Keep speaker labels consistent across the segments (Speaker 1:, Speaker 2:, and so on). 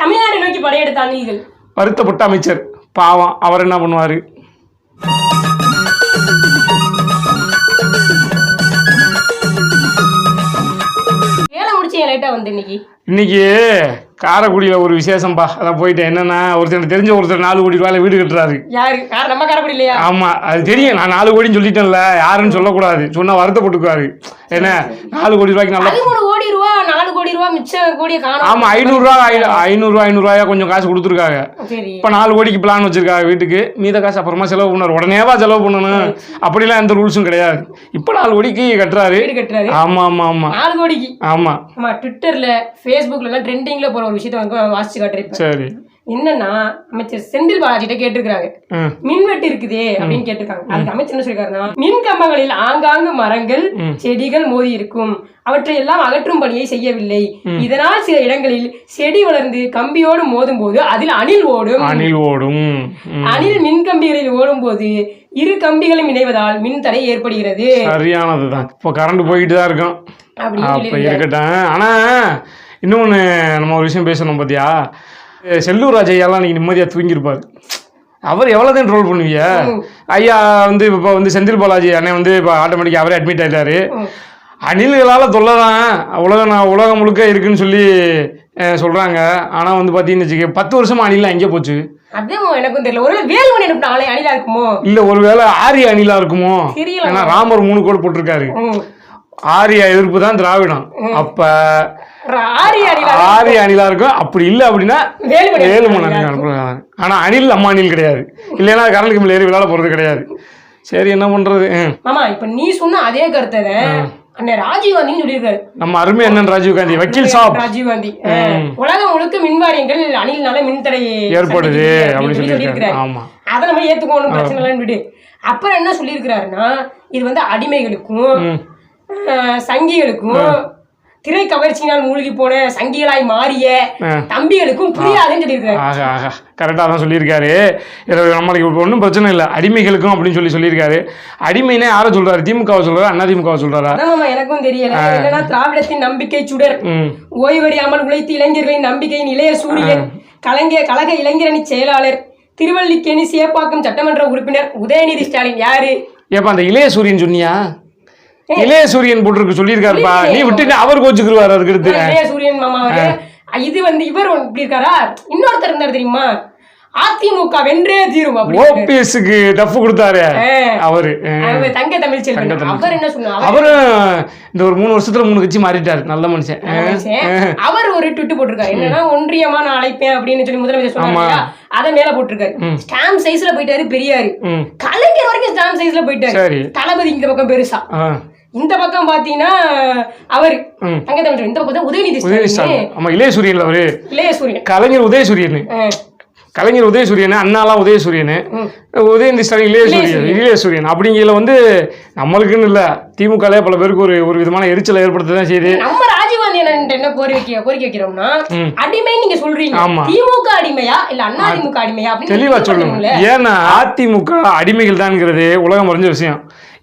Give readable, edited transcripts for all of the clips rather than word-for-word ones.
Speaker 1: தமிழ்நாட்டை நோக்கி படையெடுத்த அணில்கள்.
Speaker 2: வருத்தப்பட்ட அமைச்சர் பாவம், அவர் என்ன பண்ணுவாரு?
Speaker 1: வேலை முடிச்சு லேட்டா வந்து
Speaker 2: இன்னைக்கு காரைக்குடியில் ஒரு விசேஷம்பா. அதான் போயிட்டேன். என்னன்னா ஒருத்தர் தெரிஞ்ச ஒருத்தர் 4 கோடி ரூபாயில வீடு கட்டுறாரு.
Speaker 1: யாரு? நம்ம காரைக்குடி இல்லையா?
Speaker 2: ஆமா, அது தெரியும். நான் 4 கோடின்னு சொல்லிட்டேன்ல, யாருன்னு சொல்லக்கூடாது. சொன்னா வருத்தப்பட்டுக்குவாரு. என்ன 4 கோடி ரூபாய்க்கு நல்லா
Speaker 1: 13 கோடி ரூபா 4 கோடி ரூபா மிச்ச கோடியை காணும்.
Speaker 2: ஆமா, 500 காசு கொடுத்துருக்காங்க. இப்ப 4 கோடிக்கு பிளான் வச்சிருக்காங்க வீட்டுக்கு. மீத காசு அப்புறமா செலவு பண்ணாரு. உடனேவா செலவு பண்ணணும் அப்படிலாம் எந்த ரூல்ஸும் கிடையாது. இப்ப 4 கோடிக்கு கட்டுறாரு. ஆமா ஆமா ஆமா 4 கோடிக்கு. ஆமா
Speaker 1: ஆமா ட்விட்டர்ல ஃபேஸ்புக்ல எல்லாம் ட்ரெண்டிங்ல போற ஒரு விஷயத்தை வந்து வாசிச்சு காட்டுறேன். சரி, என்னன்னா அமைச்சர் செந்தில் பாலாஜி கிட்ட கேட்டிருக்காங்க, மின்வெட்டு இருக்குதே அப்படின்னு கேட்டிருக்காங்க. அதுக்கு அமைச்சர் என்ன சொல்லிருக்காருன்னா, மின் கம்பங்களில் ஆங்காங்கு மரங்கள் செடிகள் மோதி இருக்கும், அவற்றை எல்லாம் அகற்றும் பணியை செய்யவில்லை. இதனால் சில இடங்களில் செடி வளர்ந்து கம்பியோடு மோதும் போது அதில் அணில் ஓடும். அணில் மின் கம்பிகளில் ஓடும் போது இரு கம்பிகளும் இணைவதால் மின் தடை ஏற்படுகிறது.
Speaker 2: சரியானதுதான். இப்போ கரண்ட் போயிட்டு தான் இருக்கும். அப்ப இருக்கட்டும். ஆனா இன்னொன்னு நம்ம ஒரு விஷயம் பேசணும் பாத்தியா, செல்லூர் ராஜையெல்லாம் இன்னைக்கு நிம்மதியா தூங்கியிருப்பாரு. அவர் எவ்வளோதான் ட்ரோல் பண்ணுவீங்க? ஐயா வந்து இப்போ வந்து செந்தில் பாலாஜி அண்ணன் வந்து இப்போ ஆட்டோமேட்டிக்காக அவரே அட்மிட் ஆகிட்டாரு. அணில்களால் தொல்லை தான் உலகம் முழுக்க இருக்குன்னு சொல்லி சொல்கிறாங்க. ஆனால் வந்து பார்த்தீங்கன்னு வச்சுக்க 10 வருஷமா அணிலாம் எங்கே போச்சு?
Speaker 1: அதுவும் எனக்கும் தெரியல. ஒருவேளை வேலுமணி அணிலா இருக்குமோ,
Speaker 2: இல்லை ஒருவேளை ஆரிய அணிலா இருக்குமோ? ஏன்னா ராமர் 3 கோடு போட்டிருக்காரு. ஆரிய எதிர்ப்பு தான் திராவிடம். அப்ப ஆரிய அணிலா இருக்கும். அப்படி இல்லை அப்படின்னா வேலுமணி அணில். ஆனா அணில் அம்மா அணில் கிடையாது. இல்லைன்னா கரண்ட் கம்பியில் ஏறி விளையாட போறது கிடையாது. சரி, என்ன பண்றது?
Speaker 1: ஆமா, இப்ப நீ சொன்ன அதே கருத்தை ராஜீவ் காந்தி சொல்லியிருக்காரு.
Speaker 2: நம்ம அருமை அண்ணன் ராஜீவ் காந்தி, வக்கீல் சாப்
Speaker 1: ராஜீவ் காந்தி. உலகம் முழுக்க மின்வாரியங்கள் அணில்னால மின்தடை
Speaker 2: ஏற்படுது அப்படின்னு சொல்லியிருக்காரு. ஆமா,
Speaker 1: அதை நம்ம ஏத்துக்கணும், பிரச்சனை இல்லைன்னு விடு. அப்புறம் என்ன சொல்லியிருக்கிறாருன்னா, இது வந்து அடிமைகளுக்கும் சங்கிகளுக்கும் திரை கவர்ச்சியினால் மூழ்கி போன சங்கிகளாய் மாறிய தம்பிகளுக்கும் புரியாதுன்னு சொல்லியிருக்காரு.
Speaker 2: கரெக்டாக தான் சொல்லியிருக்காரு. நம்மளுக்கு இப்போ ஒன்றும் பிரச்சனை இல்லை, அடிமைகளுக்கும் அப்படின்னு சொல்லியிருக்காரு. அடிமைனே யாரை சொல்றாரு? திமுகவை சொல்றாரு, அண்ணா திமுகவை சொல்றாரா?
Speaker 1: எனக்கும் தெரியல. என்னன்னா, திராவிடத்தின் நம்பிக்கை சுடர், ஓய்வறியாமல் உழைத்து இளைஞர்களின் நம்பிக்கையின் இளைய சூரியன், கழக இளைஞரணி செயலாளர், திருவல்லிக்கேணி சேப்பாக்கம் சட்டமன்ற உறுப்பினர் உதயநிதி ஸ்டாலின். யாரு
Speaker 2: ஏப்பா அந்த இளைய சூரியன் சொன்னியா? இளைய சூரியன் போட்டு சொல்லியிருக்காருப்பா. நீ விட்டு அவர் கோச்சுக்குருவாரு. அதுக்கு எடுத்து
Speaker 1: இளைய சூரியன் மாமா இது வந்து இவர் இப்படி இருக்காரா? இன்னொருத்தர் இருந்தாரு தெரியுமா, அதிமுக வென்றே தீரும்
Speaker 2: ஓபிஎஸ்க்கு டஃப் கொடுத்தாரு அவரு,
Speaker 1: தங்க தமிழ்ச்செல்வன். அவர் என்ன சொன்னாரு?
Speaker 2: அவரு இந்த ஒரு 3 வருஷத்துல 3 கட்சி மாறிட்டாரு. நல்ல மனுஷன்.
Speaker 1: அவர் ஒரு ட்விட் போட்டிருக்காரு. என்னன்னா, ஒன்றியமா நான் அழைப்பேன் அப்படின்னு சொல்லி முதலமைச்சர் சொன்னாங்க. அத மேல போட்டிருக்காரு. ஸ்டாம்ப் சைஸ்ல போயிட்டாரு பெரியாரு. கலைஞர் வரைக்கும் ஸ்டாம்ப் சைஸ்ல போயிட்டாரு. தளபதி இந்த பக்கம் பெருசா, இந்த பக்கம் பாத்தீங்கன்னா அவரு தங்க தமிழ்ச்செல்வன், இந்த பக்கம் உதயநிதி ஸ்டாலின்.
Speaker 2: ஆமா, இளைய சூரியன். அவரு இளைய சூரியன், கலைஞர் உதயசூரியன், அண்ணாலாம் உதயசூரியன், உதயநிதி ஸ்டாலின் இளைய சூரியன். அப்படிங்கிற வந்து நம்மளுக்குன்னு இல்லை, திமுகலே பல பேருக்கு ஒரு விதமான எரிச்சலை ஏற்படுத்ததான் செய்யுது.
Speaker 1: நம்ம ராஜீவ்காந்தி என்ன கோரிக்கை வைக்கிறோம்னா, அடிமை நீங்க சொல்றீங்க, திமுக அடிமையா இல்ல அண்ணா திமுக அடிமையா அப்படின்னு
Speaker 2: தெளிவா சொல்லுங்க. ஏன்னா அதிமுக அடிமைகள் தான்ங்கிறது உலகம் அறிஞ்ச விஷயம்.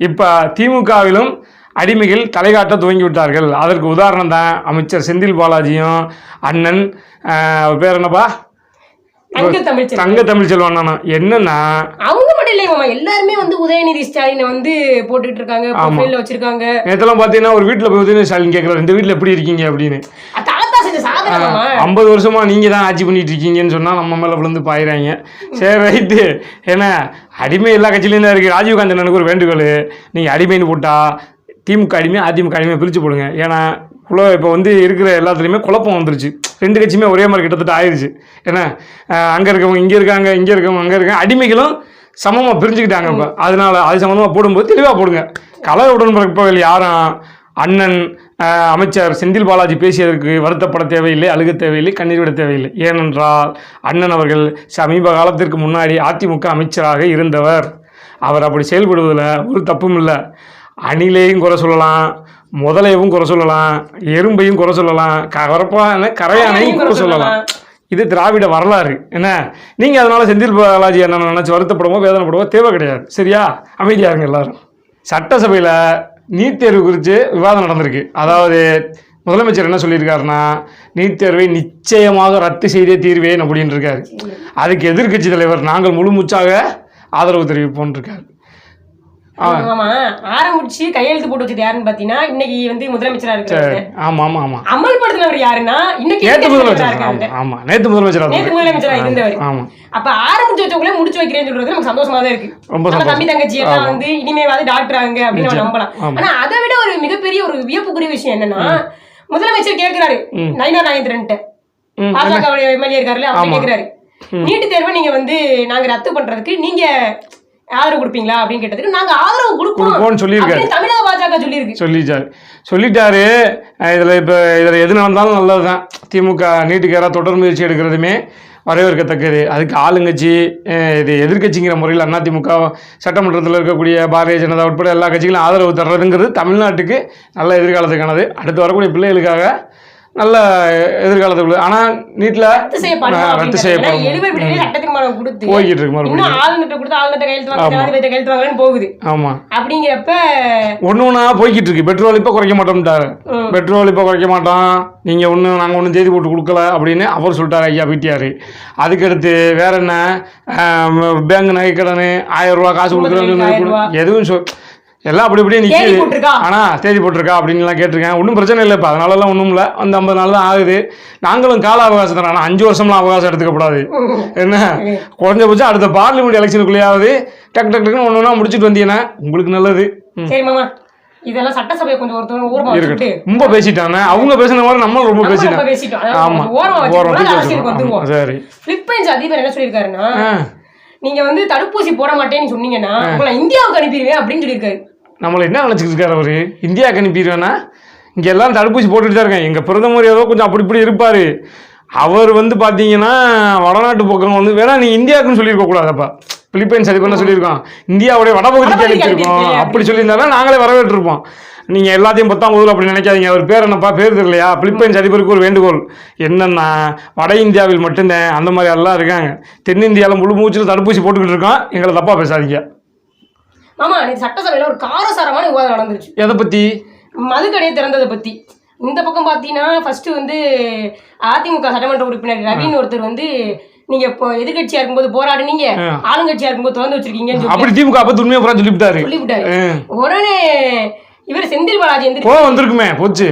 Speaker 2: இப்ப திமுகவிலும் அடிமைகள் தலைகாட்ட துவங்கி விட்டார்கள். அதற்கு உதாரணம் தான் அமைச்சர் செந்தில் பாலாஜியும் அண்ணன் பேர் என்னப்பா, தங்க தமிழ்ச்செல்வன். என்னன்னா,
Speaker 1: அவங்க மட்டும் இல்லையா, எல்லாருமே வந்து உதயநிதி ஸ்டாலினை வந்து போட்டுட்டு இருக்காங்க, ப்ரொஃபைல்ல வச்சிருக்காங்க.
Speaker 2: நேத்தெல்லாம் பாத்தீங்கன்னா ஒரு வீட்டுல போய் உதயநிதி ஸ்டாலின் கேட்கறாரு, இந்த வீட்டுல எப்படி இருக்கீங்க அப்படின்னு. 50 வருஷமா நீங்க தான் ஆட்சி பண்ணிட்டு இருக்கீங்கன்னு சொன்னா நம்ம மேல விழுந்து பாயிறாங்க. சரி, ரைட்டு. ஏன்னா அடிமை எல்லா கட்சியிலும் தான் இருக்கு. ராஜீவ்காந்தி எனக்கு ஒரு வேண்டுகோள், நீங்க அடிமைன்னு போட்டா திமுக அடிமை அதிமுக அடிமை பிரிச்சு போடுங்க. ஏன்னா இப்போ வந்து இருக்கிற எல்லாத்துலேயுமே குழப்பம் வந்துருச்சு. 2 கட்சியுமே ஒரே மாதிரி கிட்டத்தட்ட ஆயிடுச்சு. ஏன்னா அங்கே இருக்கவங்க இங்கே இருக்காங்க, இங்கே இருக்கவங்க அங்கே இருக்காங்க, அடிமைகளும் சமமாக பிரிஞ்சுக்கிட்டாங்க. இப்போ அதனால அது சம்மந்தமாக போடும்போது தெளிவாக போடுங்க. கலை உடன்பிறப்புகள் யாரும் அண்ணன் அமைச்சர் செந்தில் பாலாஜி பேசியதற்கு வருத்தப்பட தேவையில்லை, அழுக தேவையில்லை, கண்ணீர் விட தேவையில்லை. ஏனென்றால் அண்ணன் அவர்கள் சமீப காலத்திற்கு முன்னாடி அதிமுக அமைச்சராக இருந்தவர். அவர் அப்படி செயல்படுவதில் ஒரு தப்பும் இல்லை. அணிலையும் குறை சொல்லலாம், முதலையவும் குறை சொல்லலாம், எறும்பையும் குறை சொல்லலாம், கரையானையும் குறை சொல்லலாம். இது திராவிட வரலாறு. என்ன நீங்கள் அதனால் செந்தில் பாலாஜி என்ன நினச்சி வருத்தப்படவோ வேதனைப்படவோ தேவை கிடையாது. சரியா? அமைதியாருங்க எல்லாரும். சட்டசபையில் நீட் தேர்வு குறித்து விவாதம் நடந்திருக்கு. அதாவது முதலமைச்சர் என்ன சொல்லியிருக்காருன்னா நீட் தேர்வை நிச்சயமாக ரத்து செய்தே தீர்வேன் அப்படின்னு இருக்காரு. அதுக்கு எதிர்க்கட்சி தலைவர் நாங்கள் முழு மூச்சாக ஆதரவு தெரிவிப்போம் இருக்காரு.
Speaker 1: ஆமா, ஆரம்பிச்சு கையெழுத்து போட்டு வச்சது யாருன்னு பாத்தீங்கன்னா இன்னைக்கு வந்து முதலமைச்சரா இருக்காரு.
Speaker 2: ஆமா ஆமா ஆமா,
Speaker 1: அமல்படுத்தினவர் யாருன்னா இன்னைக்கு
Speaker 2: நேத்து முதலமைச்சர். ஆமா, நேத்து முதலமைச்சரா
Speaker 1: இருந்தவர்.
Speaker 2: ஆமா,
Speaker 1: அப்ப ஆரம்பிச்சு வச்சவங்களே முடிச்சு வைக்கிறேன்னு சொல்றது நமக்கு சந்தோஷமா தான் இருக்கு. நம்ம தம்பி தங்கச்சி எல்லாம் வந்து இனிமேவாது டாக்டர் ஆகுங்க அப்படின்னு நம்ம நம்பலாம். ஆனா அதை விட ஒரு மிகப்பெரிய ஒரு வியப்புக்குரிய விஷயம் என்னன்னா முதலமைச்சர் கேட்கிறாரு நயினா நாகேந்திரன் பாஜக எம்எல்ஏ இருக்காருல்ல, அவங்க கேட்கிறாரு நீட்டு தேர்வை நீங்க வந்து நாங்க ரத்து பண்றதுக்கு நீங்க ஆதரவு கொடுப்பீங்களா அப்படின்னு கேட்டதுக்கு நாங்க ஆதரவு கொடுப்போம் சொல்லியிருக்காரு. தமிழக பாஜக
Speaker 2: சொல்லிட்டாரு. இதுல எது நடந்தாலும் நல்லதுதான். திமுக நீட்டுக்கு யாராவது தொடர் முயற்சி எடுக்கிறதுமே வரவேற்கத்தக்கது. அதுக்கு ஆளுங்கட்சி இது எதிர்கட்சிங்கிற முறையில் அதிமுக சட்டமன்றத்தில் இருக்கக்கூடிய பாரதிய ஜனதா உட்பட எல்லா கட்சிகளும் ஆதரவு தர்றதுங்கிறது தமிழ்நாட்டுக்கு நல்ல எதிர்காலத்துக்கானது. அடுத்து வரக்கூடிய பிள்ளைகளுக்காக நல்ல எதிர்காலத்துக்குள்ள. ஆனா நீட்ல ரத்து செய்யப்படும் போய்கிட்டு இருக்கு போகுது. ஆமா, அப்படிங்கிறப்ப ஒண்ணு போய்கிட்டு இருக்கு. பெட்ரோல் இப்ப குறைக்க மாட்டோம்ட்டாரு. பெட்ரோல் இப்ப குறைக்க மாட்டோம், நீங்க நாங்க ஒன்னும் தேதி போட்டு கொடுக்கல அப்படின்னு அவர் சொல்லிட்டாரு ஐயா பிடிஆர். அதுக்கடுத்து வேற என்ன, பேங்க் நகை கடன் 1000 ரூபாய் காசு கொடுக்குறேன்னு எதுவும் எல்லாம் அப்படி இப்படியே நிற்கிது. ஆனால் தேதி போட்டிருக்கா அப்படின்லாம் கேட்டிருக்கேன். ஒன்றும் பிரச்சனை இல்லை. இப்போ அதனாலலாம் ஒன்றும் இல்லை. அந்த 50 நாள் தான் ஆகுது. நாங்களும் கால அவகாசம் தரோம். ஆனால் 5 வருஷம்லாம் அவகாசம் எடுத்துக்கப்படாது. என்ன குறைஞ்சபட்சம் அடுத்த பார்லிமெண்ட் எலெக்ஷனுக்குள்ளேயாவது டக்கு டக்குன்னு ஒன்று முடிச்சுட்டு வந்தீங்கன்னா உங்களுக்கு நல்லது.
Speaker 1: இதெல்லாம் சட்டசபை கொஞ்சம் ஒருத்தவங்க
Speaker 2: ரொம்ப பேசிட்டாங்க. அவங்க பேசின மாதிரி நம்மளும் ரொம்ப பேசிட்டோம். ஆமா, சரி.
Speaker 1: பிலிப்பைன்ஸ் அதிபர் என்ன சொல்லியிருக்காருன்னா நீங்க வந்து தடுப்பூசி போட மாட்டேன்னு சொன்னீங்கன்னா உங்களை இந்தியாவுக்கு அனுப்பிடுவேன் அப்படின்னு சொல்லியிருக்காரு.
Speaker 2: நம்மள என்ன நினைச்சிட்டு இருக்காரு அவரு? இந்தியாவுக்கு அனுப்பிடுவேன்னா இங்க எல்லாம் தடுப்பூசி போட்டுட்டு தான் இருக்காங்க. எங்க பிரதமர் ஏதோ கொஞ்சம் அப்படி இப்படி இருப்பாரு. அவர் வந்து பாத்தீங்கன்னா வடநாட்டு பக்கம் வந்து வேணா நீ இந்தியாவுக்குன்னு சொல்லியிருக்க கூடாதப்பா. பிலிப்பைன்ஸ் அதுக்கு என்ன சொல்லியிருக்கோம், இந்தியாவுடைய வடபகுதிக்கு அனுப்பிச்சிருக்கோம் அப்படி சொல்லியிருந்தாலும் நாங்களே வரவேற்றிருப்போம். நீங்கள் எல்லாத்தையும் 10ஆம் வகுதில் அப்படி நினைக்காதீங்க. அவர் பேர் என்னப்பா பேர் தெரியலையா? பிலிப்பைன்ஸ் அதிபருக்கு ஒரு வேண்டுகோள் என்னன்னா வட இந்தியாவில் மட்டும்தான் அந்த மாதிரி எல்லாம் இருக்காங்க. தென்னிந்தியாவில் முழு மூச்சில் தடுப்பூசி போட்டுக்கிட்டு இருக்கோம், எங்களை தப்பா பேசாதீங்க.
Speaker 1: ஆமா, சட்டசபையில் ஒரு காரசாரமான விவாதம் நடந்துருச்சு.
Speaker 2: எதை பத்தி?
Speaker 1: மதுக்கடையை திறந்ததை பத்தி. இந்த பக்கம் பார்த்தீங்கன்னா ஃபர்ஸ்ட் வந்து அதிமுக சட்டமன்ற உறுப்பினர் ரவின்னு ஒருத்தர் வந்து நீங்க இப்போ எதிர்கட்சியா இருக்கும்போது போராடுனீங்க, ஆளுங்கட்சியா இருக்கும்போது திறந்து வச்சிருக்கீங்கன்னு
Speaker 2: அப்படி திமுக அப்ப உண்மையா சொல்லிவிட்டாரு.
Speaker 1: உடனே இவர் செந்தில் பாலாஜி
Speaker 2: வந்திருக்குமே போச்சு.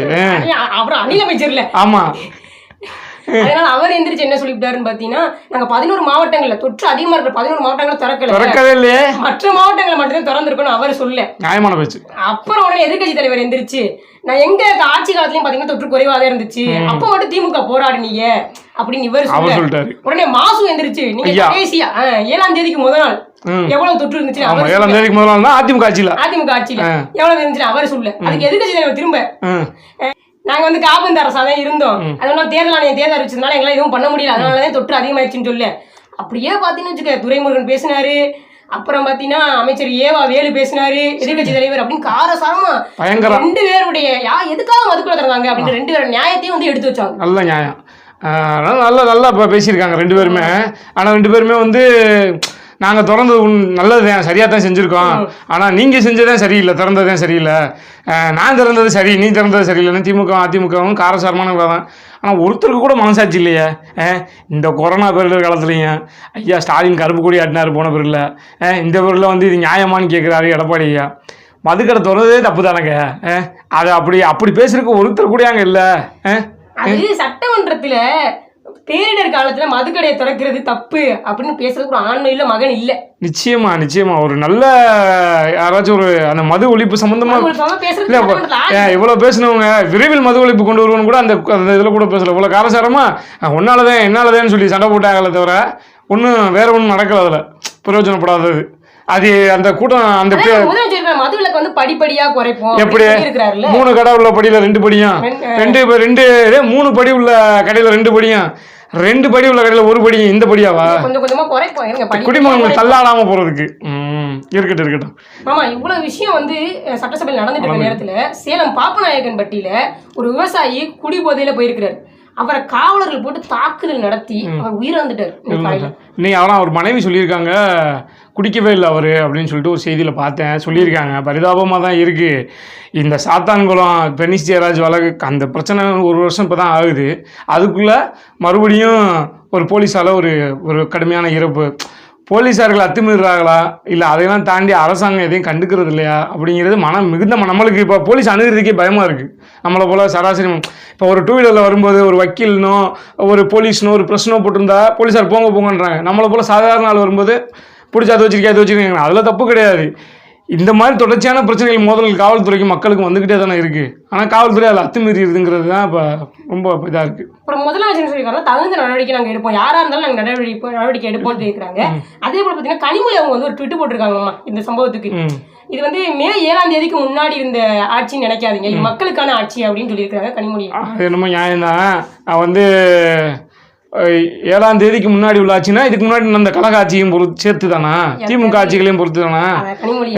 Speaker 1: அப்புறம் அணில் அமைச்சர்ல.
Speaker 2: ஆமா,
Speaker 1: அதனால அவர் எந்திரிச்சு என்ன சொல்லிவிட்டாருன்னு பாத்தீங்கன்னா நாங்க 11 மாவட்டங்கள்ல தொற்று அதிகமா இருக்கிற 11 மாவட்டங்களை
Speaker 2: திறக்கவே இல்லையே,
Speaker 1: மற்ற மாவட்டங்களை மட்டும் திறந்திருக்கணும் அவர் சொல்ல.
Speaker 2: நியாயமான பேச்சு.
Speaker 1: அப்புறம் உடனே எதிர்கட்சி தலைவர் எந்திரிச்சு நான் எங்க ஆட்சி காலத்திலயும் பாத்தீங்கன்னா தொற்று குறைவாதான் இருந்துச்சு, அப்ப மட்டும் திமுக போராடினீங்க அப்படின்னு இவர் சொல்லிட்டாரு. உடனே மாசு எந்திரிச்சு நீங்க கடைசியா 7ஆம் தேதிக்கு முதல் நாள் எவ்வளவு தொற்று இருந்துச்சு,
Speaker 2: 7ஆம் தேதிக்கு முதல் நாள் அதிமுக ஆட்சியில
Speaker 1: எவ்வளவு இருந்துச்சு அவர் சொல்ல. அதுக்கு எதிர்கட்சி தலைவர் திரும்ப நாங்க வந்து காபந்து அரசாதான் இருந்தோம், அதனால தேர்தல் ஆணையம் தேர்தல் அறிவிச்சதுனால எங்களால எதுவும் பண்ண முடியல, அதனாலதான் தொற்று அதிகமாயிடுச்சுன்னு சொல்ல. அப்படியே பாத்தீங்கன்னு வச்சுக்க துரைமுருகன் பேசினாரு, அப்புறம் பாத்தீங்கன்னா அமைச்சர் ஏவா வேலு பேசினாரு, எதிர்கட்சி தலைவர் அப்படின்னு காரசாரமா 2 பேருடைய எதுக்காக மதுக்குள்ள தந்தாங்க அப்படின்னு 2 பேரும் நியாயத்தையும் வந்து எடுத்து வச்சாங்க.
Speaker 2: நல்ல நியாயம், நல்லா பேசியிருக்காங்க 2 பேருமே. ஆனா 2 பேருமே வந்து நாங்கள் திறந்தது நல்லதுதான், சரியாக தான் செஞ்சுருக்கோம், ஆனால் நீங்கள் செஞ்சதான் சரியில்லை, திறந்ததான் சரியில்லை, நான் திறந்தது சரி நீ திறந்தது சரியில்லைன்னு திமுக அதிமுகவும் காரசாரமான விவாதம். ஆனால் ஒருத்தருக்கு கூட மனசாட்சி இல்லையே. இந்த கொரோனா பேரிடர் காலத்துலையும் ஐயா ஸ்டாலின் கருப்பு கொடி ஆட்டினார் போன பேரில், இந்த பேரில் வந்து இது நியாயமானு கேட்குறாரு எடப்பாடி ஐயா. மதுக்கடை திறந்ததே தப்பு தானேங்க, அதை அப்படி பேசுறதுக்கு ஒருத்தர் கூட அங்கே இல்லை.
Speaker 1: அது சட்டமன்றத்தில் பேரிடர் காலத்துல மதுக்கடையை திறக்கிறது தப்பு அப்படின்னு பேசுறதுக்கு ஒரு ஆண்மை இல்ல மகன் இல்ல.
Speaker 2: நிச்சயமா ஒரு நல்ல யாராச்சும் ஒரு அந்த மது ஒழிப்பு சம்பந்தமா இவ்வளவு பேசினவங்க விரைவில் மது ஒழிப்பு கொண்டு வருவோம்னு கூட அந்த இதுல கூட பேசல. இவ்வளவு காரசாரமா என்னாலதான் சொல்லி சண்டை போட்டாங்களே தவிர ஒன்னும் வேற ஒன்றும் நடக்கல, அதுல பிரயோஜனப்படாதது. அது அந்த கூட்டம் அந்த
Speaker 1: மதுவிலக்கு வந்து படிப்படியா குறைப்போம்.
Speaker 2: எப்படி 3 கடை உள்ள படியில 2 படியும், 3 படி உள்ள கடையில 2 படியும், 2 படி உள்ள கடையில 1 படியும், இந்த படியாவா
Speaker 1: கொஞ்சம் கொஞ்சமா குறைப்போம்
Speaker 2: குடிமகன்கள் தள்ளாடாம போறதுக்கு. இருக்கட்டும்.
Speaker 1: ஆமா, இவ்வளவு விஷயம் வந்து சட்டசபையில் நடந்துட்டு இருக்க நேரத்துல சேலம் பாப்பநாயக்கன்பட்டியில ஒரு விவசாயி குடி போதையில போயிருக்கிறாரு. அவரை காவலர்கள் போட்டு தாக்குதல் நடத்தி அவர் உயிரிழந்துட்டார்.
Speaker 2: இன்னைக்கு அவெல்லாம் அவர் மனைவி சொல்லியிருக்காங்க, குடிக்கவே இல்லை அவர் அப்படின்னு சொல்லிட்டு ஒரு செய்தியில் பார்த்தேன், சொல்லியிருக்காங்க. பரிதாபமாக தான் இருக்குது. இந்த சாத்தான்குளம் பெனிஸ் ஜெயராஜ் வழக்கு அந்த பிரச்சனை 1 வருஷம் இப்போ தான் ஆகுது. அதுக்குள்ளே மறுபடியும் ஒரு போலீஸால் ஒரு கடுமையான இறப்பு. போலீஸார்கள் அத்துமீறாங்களா இல்லை அதையெல்லாம் தாண்டி அரசாங்கம் எதையும் கண்டுக்கிறது இல்லையா அப்படிங்கிறது மிகுந்த நம்மளுக்கு இப்போ போலீஸ் அணுகிறதுக்கே பயமாக இருக்குது. நம்மளை போல் சராசரி இப்போ ஒரு 2 வீலரில் வரும்போது ஒரு வக்கீல்னோ ஒரு போலீஸ்னோ ஒரு பிரச்சனை போட்டிருந்தா போலீஸார் போங்கன்றாங்க. நம்மளை போல் சாதாரண ஆள் வரும்போது பிடிச்சி அது வச்சிருக்கீங்க, அதில் தப்பு கிடையாது. இந்த மாதிரி தொடர்ச்சியான பிரச்சனைகள் மோதல் காவல்துறைக்கு மக்களுக்கு வந்துக்கிட்டே தானே இருக்குது. ஆனால் காவல்துறை அதில் அத்துமீறிடுதுங்கிறது தான் இப்போ ரொம்ப இதாக இருக்குது.
Speaker 1: அப்புறம் முதலமைச்சர் சொல்லியிருக்காங்க தகுந்த நடவடிக்கை நாங்கள் எடுப்போம், யாராக இருந்தாலும் நாங்கள் நடவடிக்கை எடுப்போம்னு சொல்லியிருக்காங்க. அதே போல் பார்த்தீங்கன்னா கனிமொழி அவங்க வந்து ஒரு ட்விட்டு போட்டிருக்காங்கம்மா இந்த சம்பவத்துக்கு. இது வந்து மே 7ஆம் தேதிக்கு முன்னாடி இருந்த ஆட்சின்னு நினைக்காதீங்க, இது மக்களுக்கான ஆட்சி அப்படின்னு சொல்லியிருக்காங்க கனிமொழி.
Speaker 2: அது என்னமோ நியாயம்தான். நான் வந்து 7ஆம் தேதிக்கு முன்னாடி உள்ள ஆட்சினா இதுக்கு முன்னாடி அந்த கழக ஆட்சியும் சேர்த்து தானா, திமுக ஆட்சிகளையும் பொறுத்து தானா,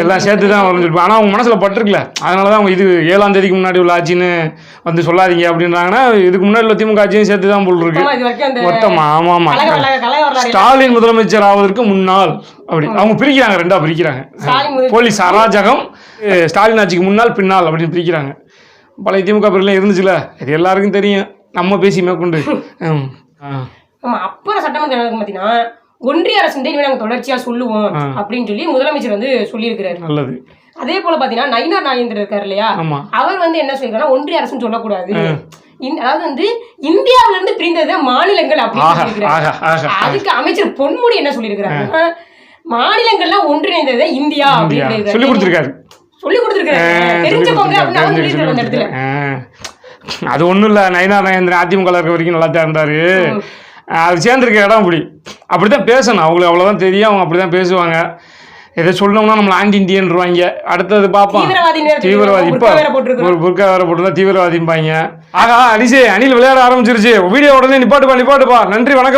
Speaker 2: எல்லாம் சேர்த்து தான் வரும்னு. ஆனால் அவங்க மனசில் பட்டிருக்கல, அதனால தான் அவங்க இது 7ஆம் தேதிக்கு முன்னாடி உள்ள ஆட்சின்னு வந்து சொல்லாதீங்க அப்படின்றாங்கன்னா இதுக்கு முன்னாடி உள்ள திமுக ஆட்சியும் சேர்த்து தான் போல் இருக்கு மொத்தமா. ஆமாம் ஆமாம், ஸ்டாலின் முதலமைச்சர் ஆவதற்கு முன்னால் அப்படி அவங்க பிரிக்கிறாங்க, 2ஆ பிரிக்கிறாங்க. போலீஸ் அராஜகம், ஸ்டாலின் ஆட்சிக்கு முன்னால் பின்னால் அப்படின்னு பிரிக்கிறாங்க. பழைய திமுக பேர்லாம் இருந்துச்சுல, இது எல்லாருக்கும் தெரியும், நம்ம பேசி மேற்கொண்டு.
Speaker 1: ஆமா, அப்புறம் சட்டமன்ற பார்த்தீங்கன்னா ஒன்றிய அரசு நாங்கள் தொடர்ச்சியா சொல்லுவோம் அப்படின்னு சொல்லி முதலமைச்சர் வந்து சொல்லியிருக்கிறாரு.
Speaker 2: நல்லது.
Speaker 1: அதே போல பாத்தீங்கன்னா நயினார் நாகேந்திரன் இருக்காரு இல்லையா, அவர் வந்து என்ன சொல்லிருக்காருன்னா ஒன்றிய அரசுன்னு சொல்லக்கூடாது, அதாவது வந்து இந்தியாவில இருந்து பிரிந்தது மாநிலங்கள் அப்படின்னு சொல்லியிருக்காரு. அதுக்கு அமைச்சர் பொன்முடி என்ன சொல்லியிருக்கிறாங்க, மாநிலங்கள்லாம் ஒன்றிணைந்தது இந்தியா அப்படின்னு சொல்லி கொடுத்திருக்காரு. தெரிஞ்சுக்கோங்க அப்படின்னு அந்த இடத்துல.
Speaker 2: அது ஒன்றும் இல்லை, நயினார் நாகேந்திரன் அதிமுக இருக்க வரைக்கும் நல்லா தான் இருந்தார். அது சேர்ந்துருக்க இடம் அப்படி தான் பேசணும். அவங்களுக்கு அவ்வளோதான் தெரியும், அவங்க அப்படி தான் பேசுவாங்க. எதை சொல்லணும்னா நம்மளை ஆன்டி இண்டியன்றுவாங்க. அடுத்தது பார்ப்போம், தீவிரவாதி. இப்போ ஒரு புர்கா வேற போட்டுருந்தா தீவிரவாதிம்பாங்க. ஆகா அடிச்சு அணில் விளையாட ஆரம்பிச்சிருச்சு. வீடியோ உடனே நிப்பாட்டுப்பா. நன்றி, வணக்கம்.